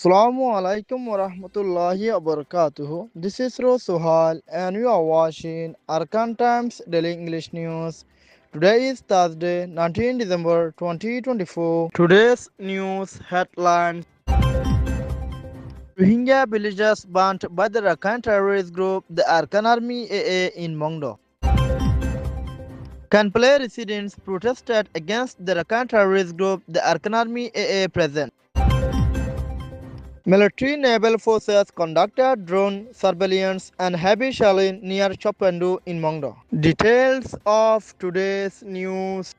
Assalamu alaikum wa rahmatullahi wa barakatuh. This is Suhal and you are watching Arakan Times Daily English News. Today is Thursday, 19 December 2024. Today's news headlines: Rohingya villagers burnt by the Arakan terrorist group, the Arakan Army AA in Mongdo. Kanpale residents protested against the Arakan terrorist group, the Arakan Army AA present. Military naval forces conducted drone surveillance and heavy shelling near Chopandu in Mongdo. Details of today's news.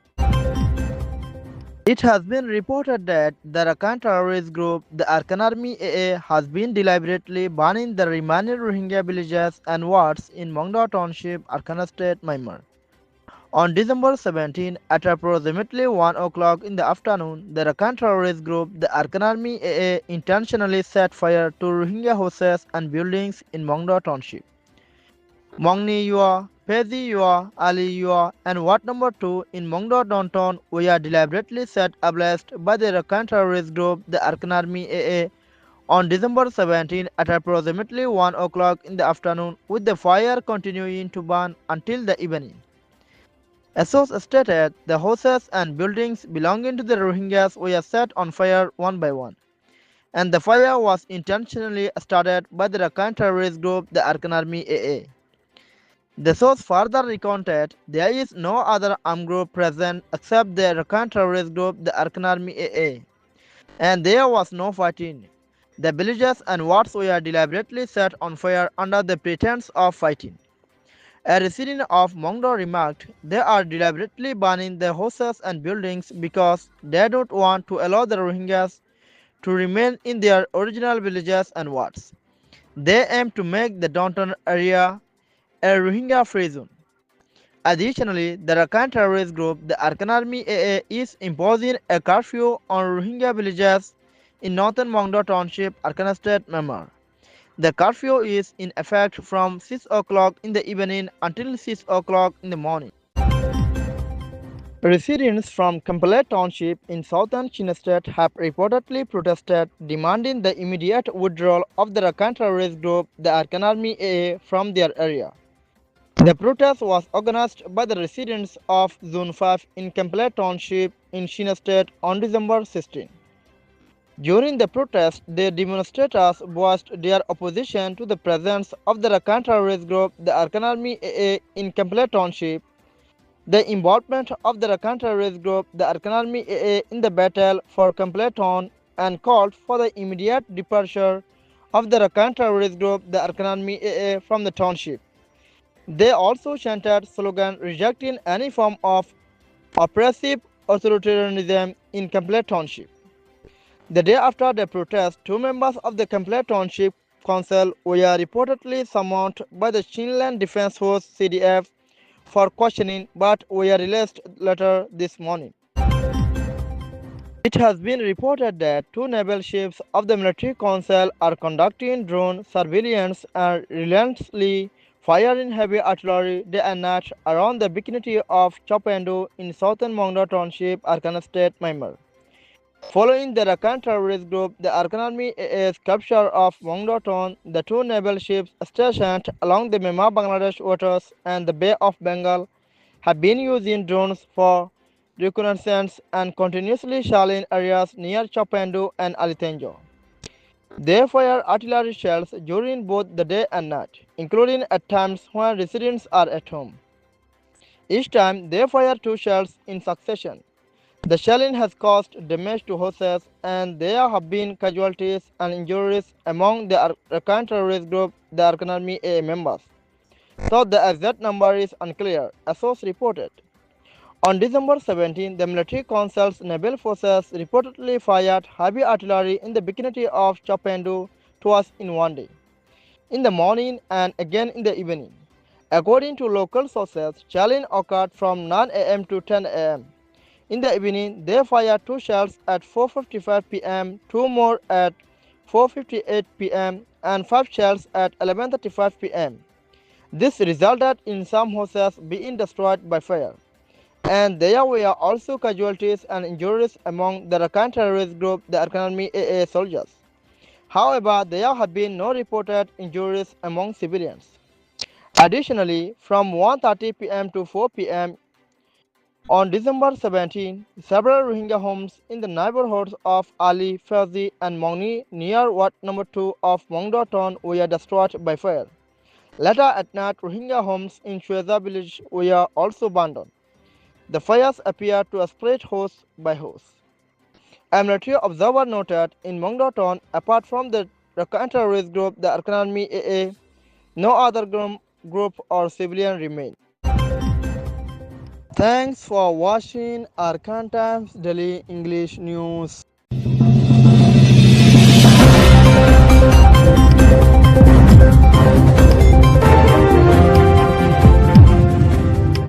It has been reported that the Arakan terrorist group, the Arakan Army AA, has been deliberately burning the remaining Rohingya villages and wards in Mongdo Township, Arakan State, Myanmar. On December 17, at approximately 1 o'clock in the afternoon, the Arakan terrorist group, the Arakan Army AA, intentionally set fire to Rohingya houses and buildings in Mongdo Township. Mongni Yua, Pezi Yua, Ali Yua, and Ward Number 2 in Mongdo downtown were deliberately set ablaze by the Arakan terrorist group, the Arakan Army AA, on December 17 at approximately 1 o'clock in the afternoon, with the fire continuing to burn until the evening. A source stated the houses and buildings belonging to the Rohingyas were set on fire one by one, and the fire was intentionally started by the Arakan terrorist group, the Arakan Army AA. The source further recounted there is no other armed group present except the Arakan terrorist group, the Arakan Army AA, and there was no fighting. The villages and wards were deliberately set on fire under the pretense of fighting. A resident of Mongdo remarked, they are deliberately burning the houses and buildings because they don't want to allow the Rohingyas to remain in their original villages and wards. They aim to make the downtown area a Rohingya free zone. Additionally, the Arakan terrorist group, the Arakan Army AA, is imposing a curfew on Rohingya villages in northern Mongdo Township, Arakan State, Myanmar. The curfew is in effect from 6 o'clock in the evening until 6 o'clock in the morning. Residents from Kanpale Township in southern Chin State have reportedly protested, demanding the immediate withdrawal of the Arakan terrorist group, the Arakan Army AA, from their area. The protest was organized by the residents of Zone 5 in Kanpale Township in Chin State on December 16. During the protest, the demonstrators voiced their opposition to the presence of the Arakan terrorist group, the Arakan Army AA, in Kanpale Township, the involvement of the Arakan terrorist group, the Arakan Army AA, in the battle for Kanpale Town, and called for the immediate departure of the Arakan terrorist group, the Arakan Army AA, from the township. They also chanted slogan rejecting any form of oppressive authoritarianism in Kanpale Township. The day after the protest, two members of the Kanpale Township Council were reportedly summoned by the Chinland Defense Force CDF for questioning but were released later this morning. It has been reported that two naval ships of the military council are conducting drone surveillance and relentlessly firing heavy artillery day and night around the vicinity of Chopandu in southern Mongdo Township, Arakan State, Myanmar. Following the Arakan terrorist group, the Arakan Army AA's capture of Mongdo Town, the two naval ships stationed along the Myanmar-Bangladesh waters and the Bay of Bengal have been using drones for reconnaissance and continuously shelling areas near Chopandu and Alitenjo. They fire artillery shells during both the day and night, including at times when residents are at home. Each time, they fire two shells in succession. The shelling has caused damage to houses, and there have been casualties and injuries among the Arakan terrorist group, the Arakan Army AA members. Though the exact number is unclear, a source reported. On December 17, the military council's naval forces reportedly fired heavy artillery in the vicinity of Chopandu twice in one day, in the morning and again in the evening. According to local sources, shelling occurred from 9 a.m. to 10 a.m. In the evening, they fired two shells at 4:55 p.m., two more at 4:58 p.m., and five shells at 11:35 p.m. This resulted in some houses being destroyed by fire, and there were also casualties and injuries among the Arakan terrorist group, the Arakan Army AA soldiers. However, there have been no reported injuries among civilians. Additionally, from 1:30 p.m. to 4 p.m. on December 17, several Rohingya homes in the neighborhoods of Ali, Fazi, and Mongni near Ward number 2 of Mongdo town were destroyed by fire. Later at night, Rohingya homes in Shueza village were also burned down. The fires appear to have spread house by house. A military observer noted in Mongdo town, apart from the Rakhine terrorist group, the Arakan Army AA, no other group or civilian remain. Thanks for watching Arakan Times Daily English News.